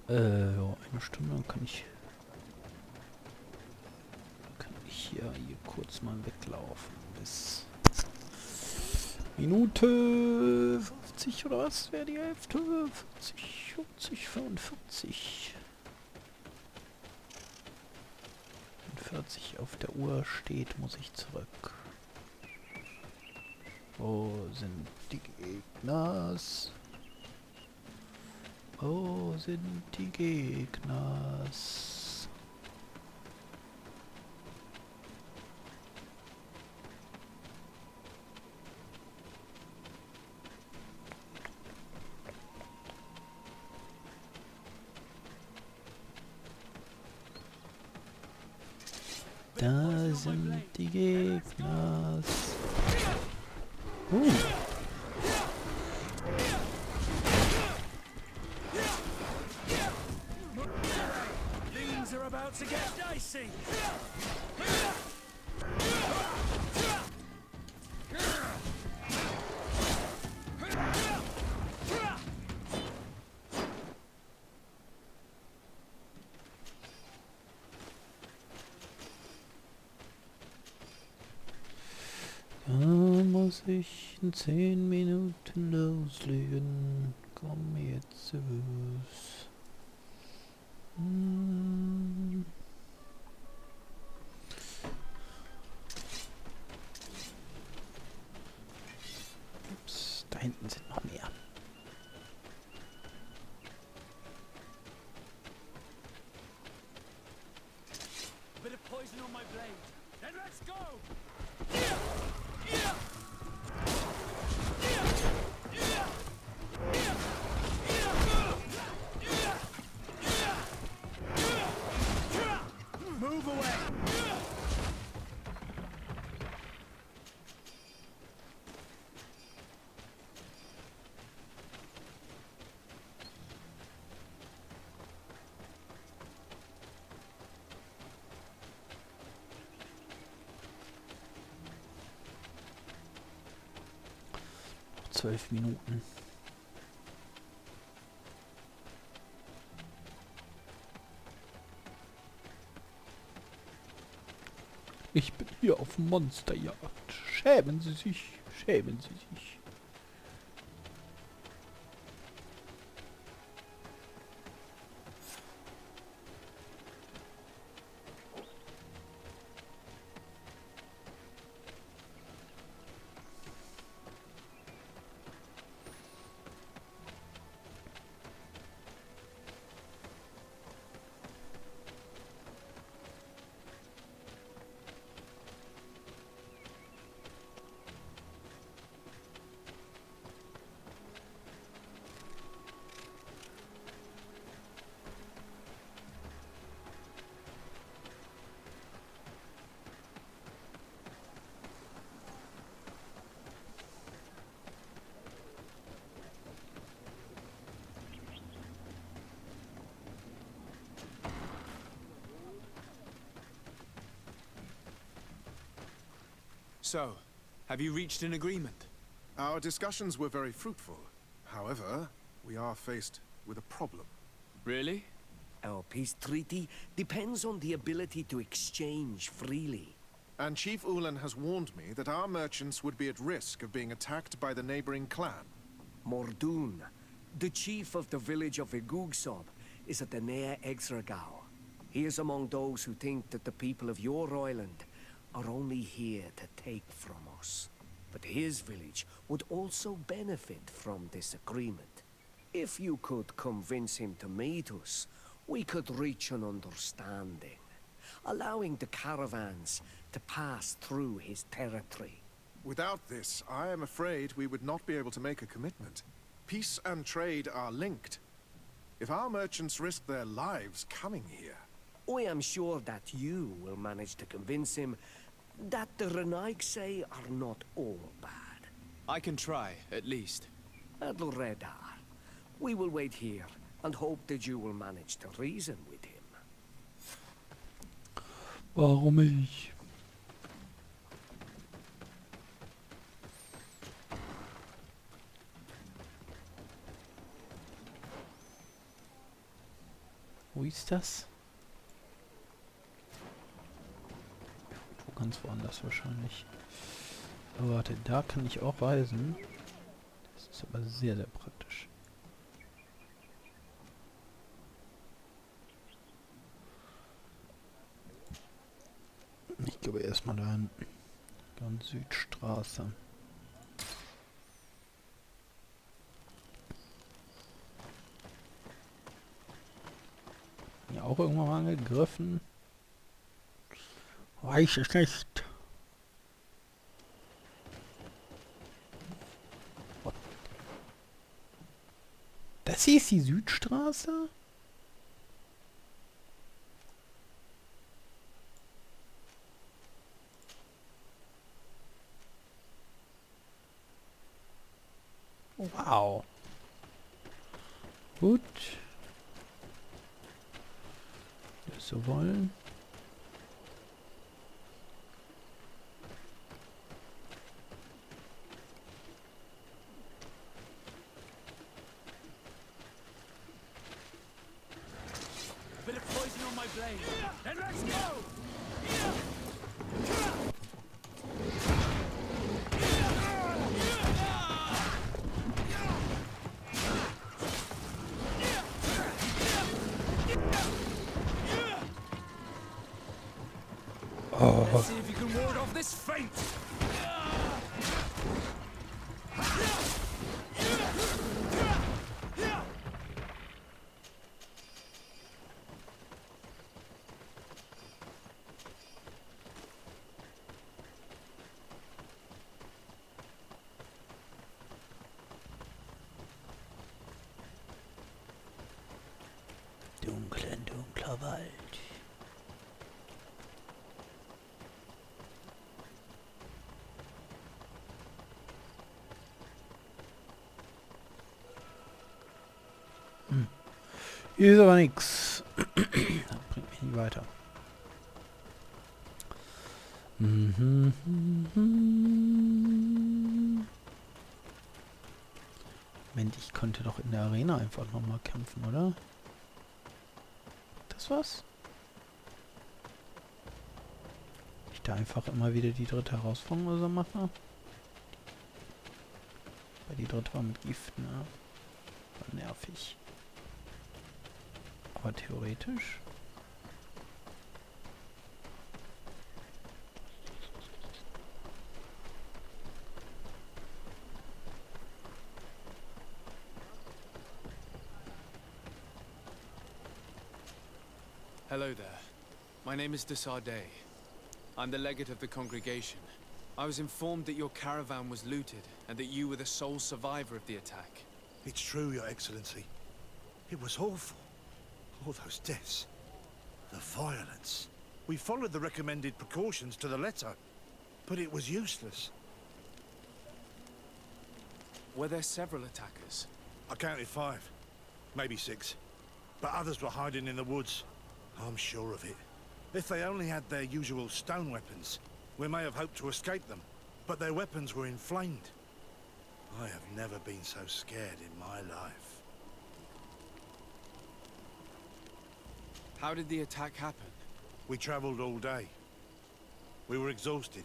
Ja, eine Stunde, dann kann ich hier kurz mal weglaufen. Bis Minute 50 oder was? Wäre die Hälfte? 40, 40, 45. 40 auf der Uhr steht, muss ich zurück. Wo sind die Gegners? Wo sind die Gegners? Da sind die Gegners. Things are about to get dicey. Da muss ich in 10 Minuten loslegen. Komm jetzt los. Ups, da hinten sind noch mehr. A bit of poison on my blade. Then let's go. Move away. Noch 12 Minuten. Ich bin hier auf Monsterjagd. Schämen Sie sich, schämen Sie sich. So, have you reached an agreement? Our discussions were very fruitful. However, we are faced with a problem. Really? Our peace treaty depends on the ability to exchange freely. And Chief Ulan has warned me that our merchants would be at risk of being attacked by the neighboring clan. Mordoon, the chief of the village of Igugsob, is at the Nea Exragao. He is among those who think that the people of your island are only here to take from us. But his village would also benefit from this agreement. If you could convince him to meet us, we could reach an understanding, allowing the caravans to pass through his territory. Without this, I am afraid we would not be able to make a commitment. Peace and trade are linked. If our merchants risk their lives coming here... I am sure that you will manage to convince him that the Renaigse are not all bad. I can try, at least. Adloredar, we will wait here and hope that you will manage to reason with him. Warum ich? Wo ist das? Wo ganz woanders wahrscheinlich. Aber warte, da kann ich auch reisen. Das ist aber sehr, sehr praktisch. Ich glaube erstmal dahin. Ganz Südstraße. Ja, auch irgendwann mal angegriffen. Weiß es nicht. Das hier ist die Südstraße? Wow. Gut. Wenn wir so wollen. Bit of poison on my blade. Then let's go! Oh. Let's see if you can ward off this feint. Dunkler Wald. Hier ist aber nichts. Das bringt mich nicht weiter. Moment, ich konnte doch in der Arena einfach nochmal kämpfen, oder? Das war's? Ich da einfach immer wieder die dritte Herausforderung oder so mache? Weil die dritte war mit Gift, ne? War nervig. Aber theoretisch. Hello there. My name is Desardet. I'm the legate of the congregation. I was informed that your caravan was looted and that you were the sole survivor of the attack. It's true, Your Excellency. It was awful. All those deaths. The violence. We followed the recommended precautions to the letter, but it was useless. Were there several attackers? I counted 5, maybe 6, but others were hiding in the woods. I'm sure of it. If they only had their usual stone weapons, we may have hoped to escape them, but their weapons were inflamed. I have never been so scared in my life. How did the attack happen? We traveled all day. We were exhausted,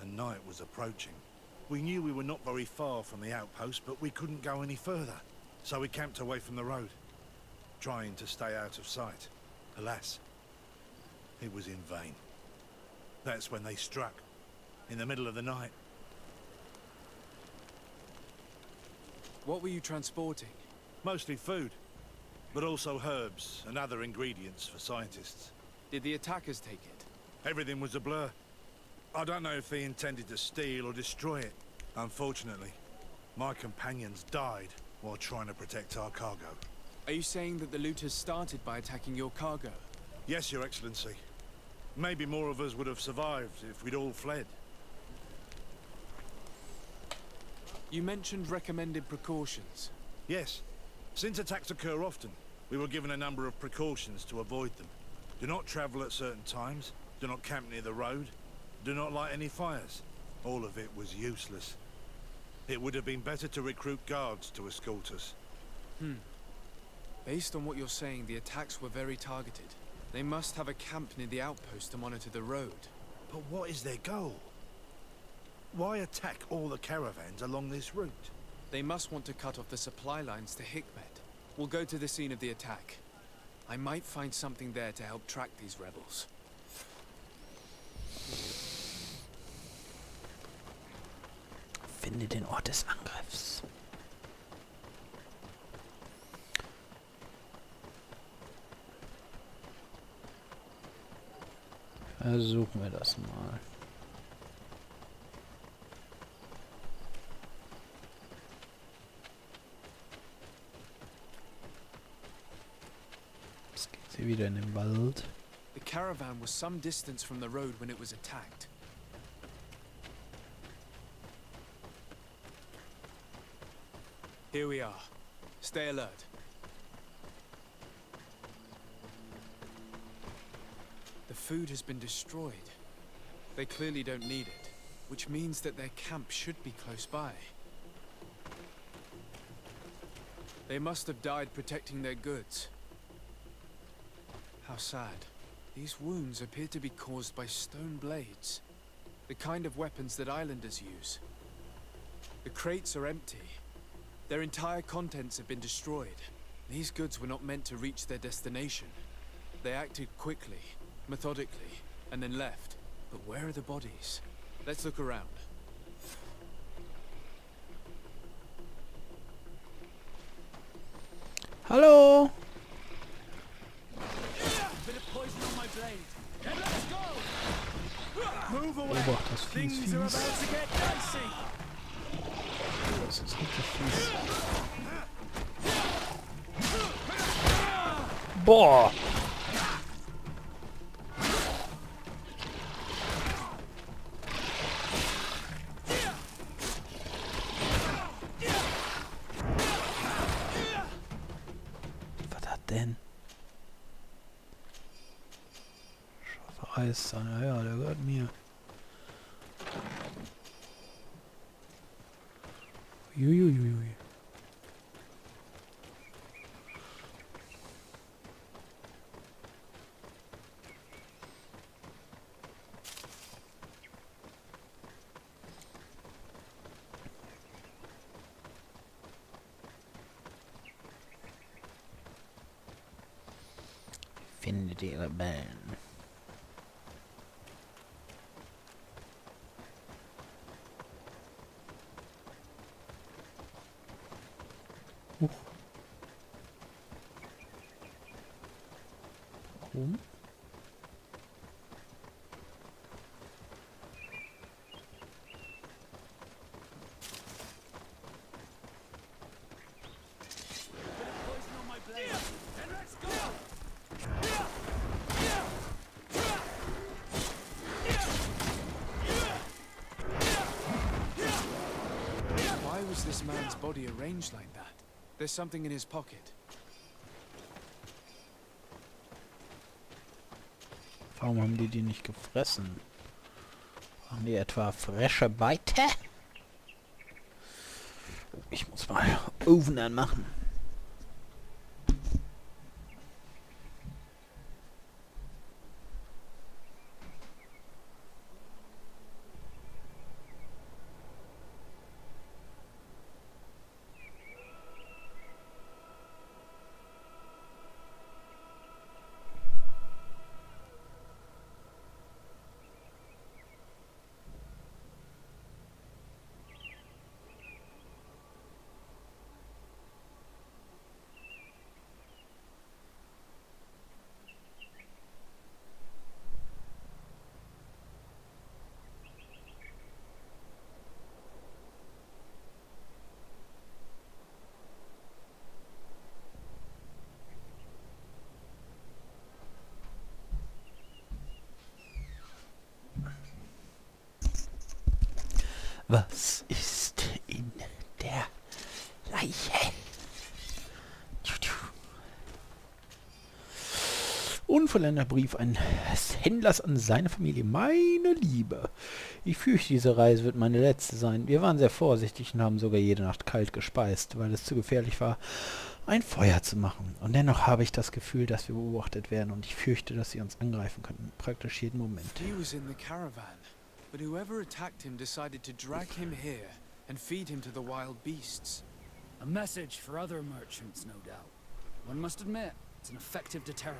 and night was approaching. We knew we were not very far from the outpost, but we couldn't go any further, so we camped away from the road, trying to stay out of sight. Alas, it was in vain. That's when they struck, in the middle of the night. What were you transporting? Mostly food, but also herbs and other ingredients for scientists. Did the attackers take it? Everything was a blur. I don't know if they intended to steal or destroy it. Unfortunately, my companions died while trying to protect our cargo. Are you saying that the looters started by attacking your cargo? Yes, Your Excellency. Maybe more of us would have survived if we'd all fled. You mentioned recommended precautions. Yes. Since attacks occur often, we were given a number of precautions to avoid them. Do not travel at certain times. Do not camp near the road. Do not light any fires. All of it was useless. It would have been better to recruit guards to escort us. Based on what you're saying, the attacks were very targeted. They must have a camp near the outpost to monitor the road. But what is their goal? Why attack all the caravans along this route? They must want to cut off the supply lines to Hikmet. We'll go to the scene of the attack. I might find something there to help track these rebels. Finde den Ort des Angriffs. Versuchen wir das mal. Jetzt geht sie wieder in den Wald. The caravan was some distance from the road when it was attacked. Here we are. Stay alert. The food has been destroyed. They clearly don't need it, which means that their camp should be close by. They must have died protecting their goods. How sad. These wounds appear to be caused by stone blades, the kind of weapons that islanders use. The crates are empty. Their entire contents have been destroyed. These goods were not meant to reach their destination. They acted quickly, methodically, and then left. But where are the bodies? Let's look around. Hallo! Bit of poison on my blade. Then let's go! Move away! Beobacht das Things are about to get dicey! Das ist richtig fies. Boah! Was hat denn? Scharfer Eiszahn, ja, der gehört mir. Uiuiui. Finde die Rebellen. Warum? Poison on my blade. Then let's go! Why was this man's body arranged like that? There's something in his pocket. Warum haben die nicht gefressen? Haben die etwa frische Beute? Ich muss mal Ofen anmachen. Was ist in der Leiche? Unvollendeter Brief eines Händlers an seine Familie. Meine Liebe, ich fürchte, diese Reise wird meine letzte sein. Wir waren sehr vorsichtig und haben sogar jede Nacht kalt gespeist, weil es zu gefährlich war, ein Feuer zu machen. Und dennoch habe ich das Gefühl, dass wir beobachtet werden und ich fürchte, dass sie uns angreifen könnten. Praktisch jeden Moment. He was in the caravan, but whoever attacked him decided to drag him here and feed him to the wild beasts. A message for other merchants, no doubt. One must admit, it's an effective deterrent.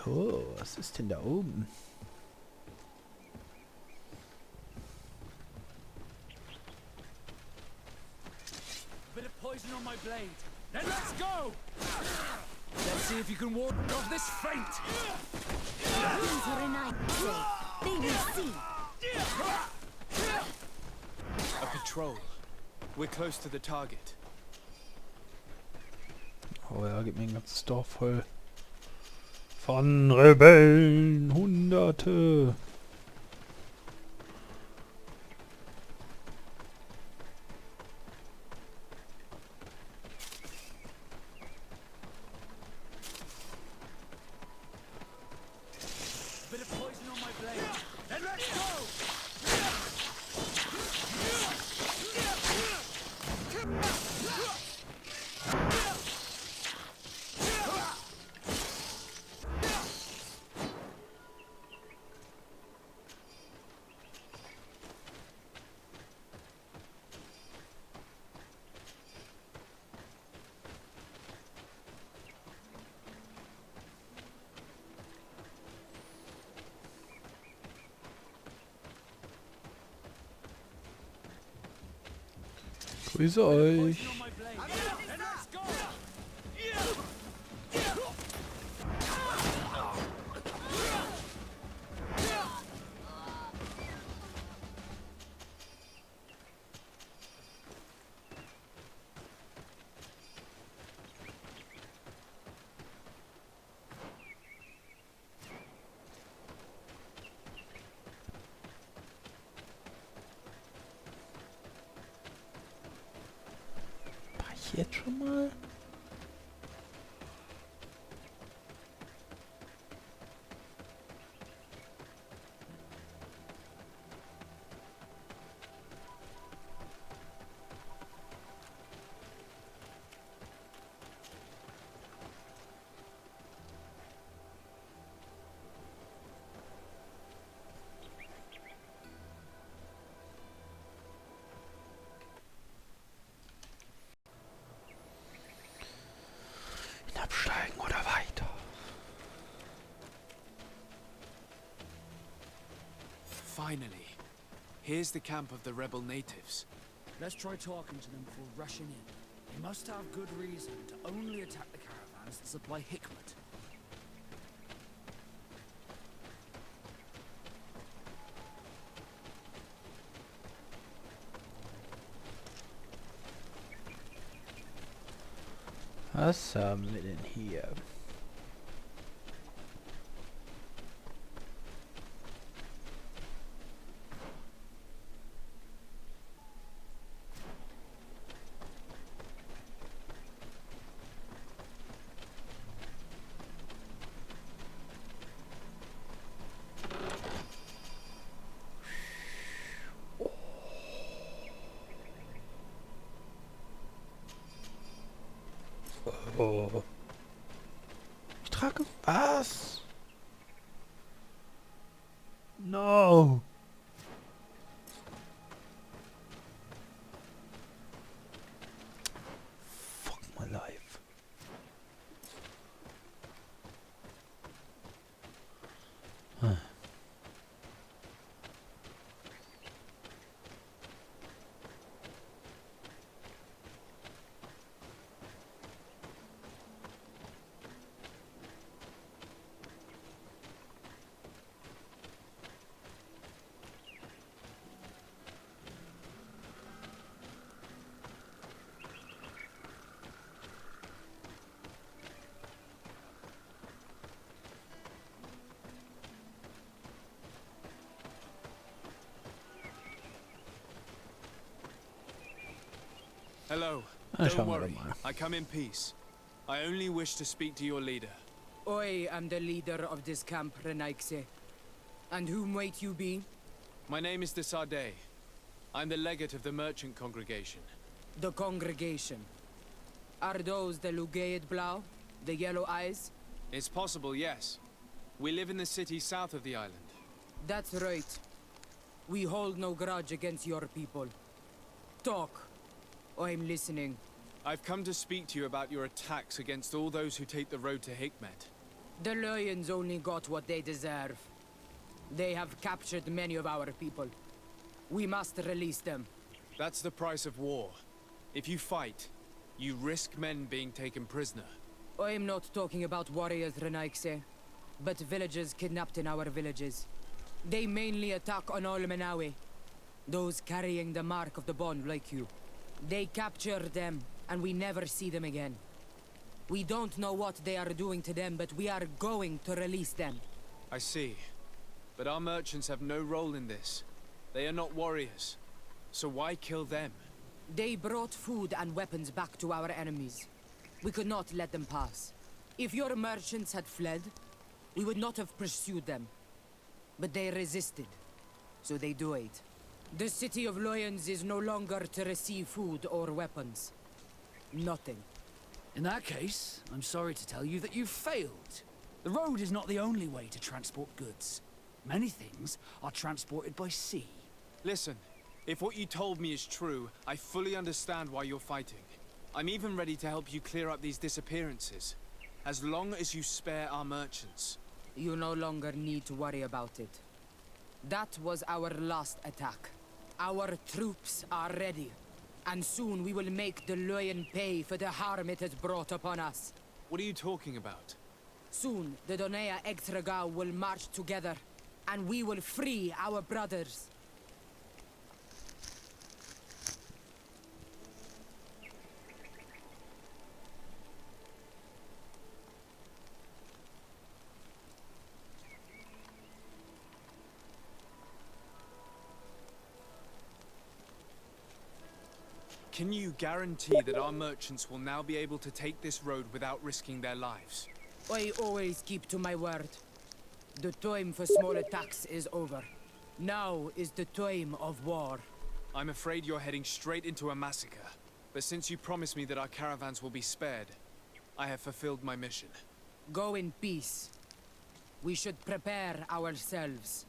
Oh, was ist denn da oben? Bit of poison on my blade. Then let's go! Let's see if you can ward off this fate! They will see. A patrol. We're close to the target. Oh ja, gib mir ein ganzes Dorf voll von Rebellen. Hunderte. Bit of poison on my blade. Then let's go! Grüße euch. Poison on my blade. Then let's go! War ich jetzt schon mal? Hinabsteigen oder weiter? Finally. Here's the camp of the rebel natives. Let's try talking to them before rushing in. They must have good reason to only attack the caravans that supply Hikmet. Was haben wir denn hier? Oh. Ich trage was? No. Fuck my life. Huh. Hello. Na, Don't schauen wir doch worry. mal. I come in peace. I only wish to speak to your leader. I am the leader of this camp, Renaikse. And who might you be? My name is Desardet. I'm the legate of the merchant congregation. The congregation. Are those the Lugaid Blau? The yellow eyes? It's possible, yes. We live in the city south of the island. That's right. We hold no grudge against your people. Talk. I'm listening. I've come to speak to you about your attacks against all those who take the road to Hikmet. The Lions only got what they deserve. They have captured many of our people. We must release them. That's the price of war. If you fight, you risk men being taken prisoner. I'm not talking about warriors, Renaikse, but villagers kidnapped in our villages. They mainly attack on Olmenawe, those carrying the mark of the bond like you. They capture them, and we never see them again. We don't know what they are doing to them, but we are going to release them. I see. But our merchants have no role in this. They are not warriors. So why kill them? They brought food and weapons back to our enemies. We could not let them pass. If your merchants had fled, we would not have pursued them. But they resisted, so they died. The city of Loyans is no longer to receive food or weapons. Nothing. In that case, I'm sorry to tell you that you've failed. The road is not the only way to transport goods. Many things are transported by sea. Listen, if what you told me is true, I fully understand why you're fighting. I'm even ready to help you clear up these disappearances, as long as you spare our merchants. You no longer need to worry about it. That was our last attack. Our troops are ready, and soon we will make the Loyan pay for the harm it has brought upon us. What are you talking about? Soon, the Donea Extragao will march together, and we will free our brothers. Can you guarantee that our merchants will now be able to take this road without risking their lives? I always keep to my word. The time for small attacks is over. Now is the time of war. I'm afraid you're heading straight into a massacre. But since you promised me that our caravans will be spared, I have fulfilled my mission. Go in peace. We should prepare ourselves.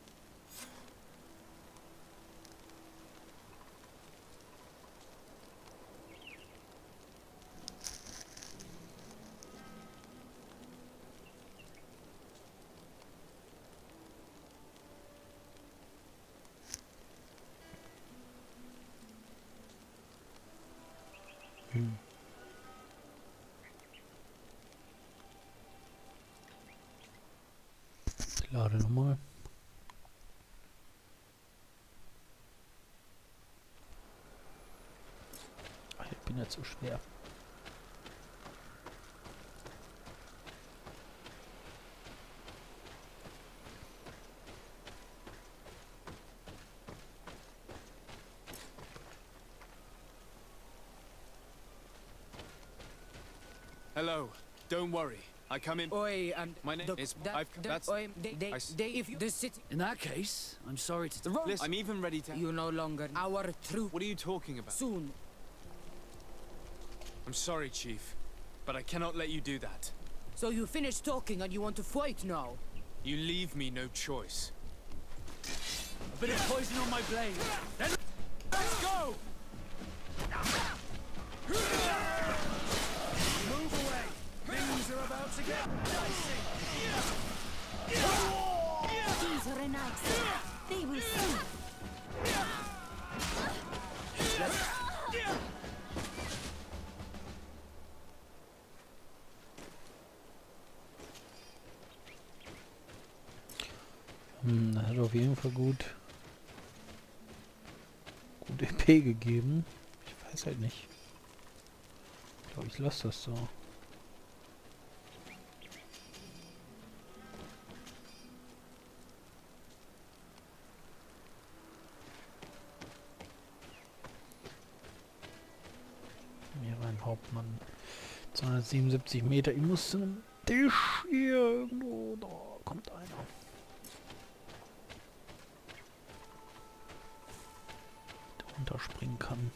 Ich lade nochmal. Ich bin jetzt so schwer. Hello. Don't worry. I come in. Oi, and My name is. That's. if the city. In that case, I'm sorry to... Listen, I'm even ready to. You no longer. Our troop. What are you talking about? Soon. I'm sorry, Chief, but I cannot let you do that. So you finished talking and you want to fight now? You leave me no choice. A bit of poison on my blade. Then let's go! Move away! Things are about to get dicey! These are nice. They will see. Das hat auf jeden Fall gut EP gegeben. Ich weiß halt nicht. Ich glaube, ich lasse das so. mein Hauptmann. 277 Meter. Ich muss zu einem Tisch hier irgendwo. Da kommt einer. Der runterspringen kann.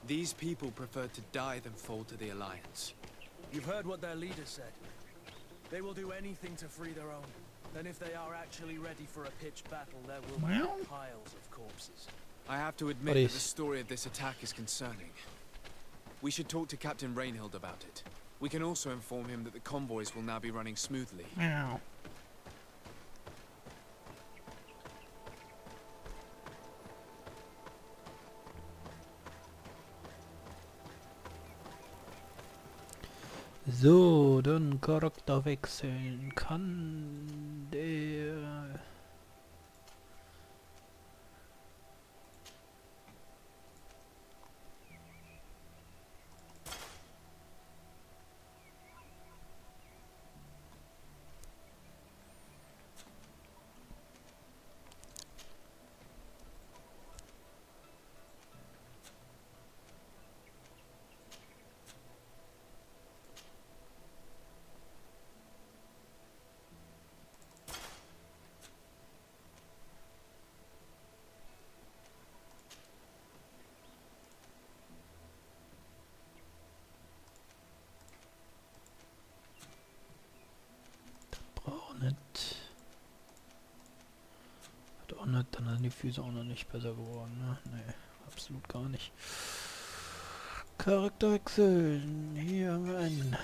These people prefer to die than fall to the Alliance. You've heard what their leader said. They will do anything to free their own. And if they are actually ready for a pitched battle, there will be piles of corpses. I have to admit that the story of this attack is concerning. We should talk to Captain Rainhild about it. We can also inform him that the convoys will now be running smoothly. Meow. So, dann Charakter wechseln kann der... Hat auch nicht, dann sind die Füße auch noch nicht besser geworden, ne? Nee, absolut gar nicht. Charakter wechseln. Hier haben wir einen.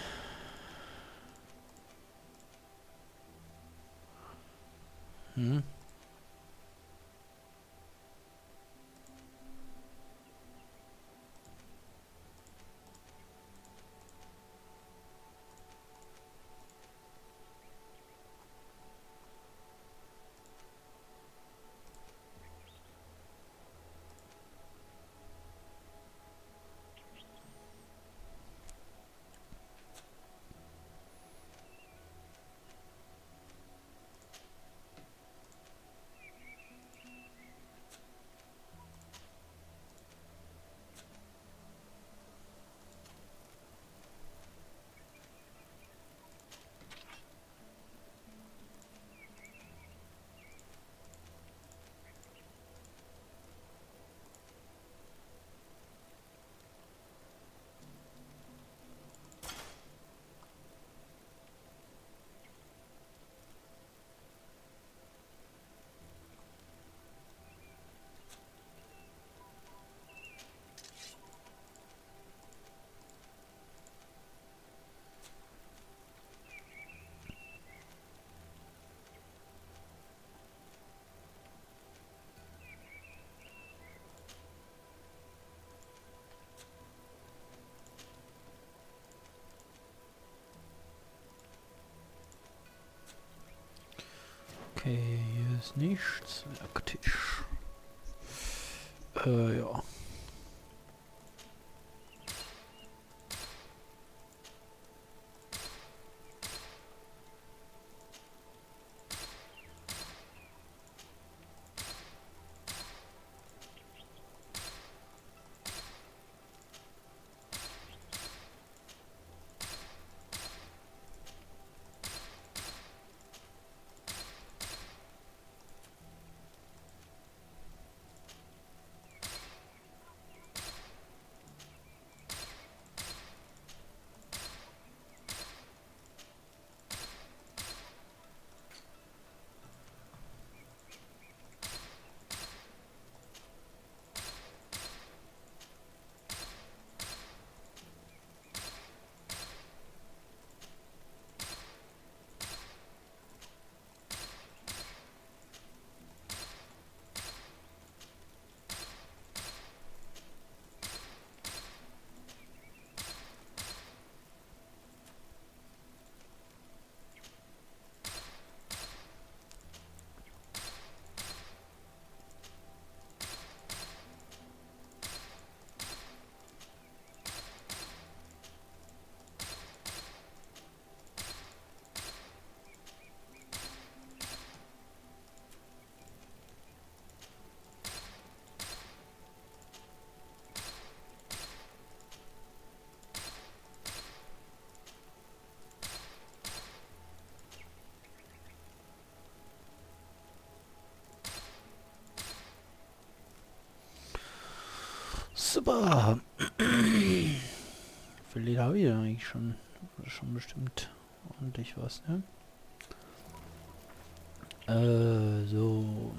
Okay, hier ist nichts. Werktisch. Ja. Super. Wie viel Leder habe ich denn eigentlich schon? Schon bestimmt ordentlich was, ne? So.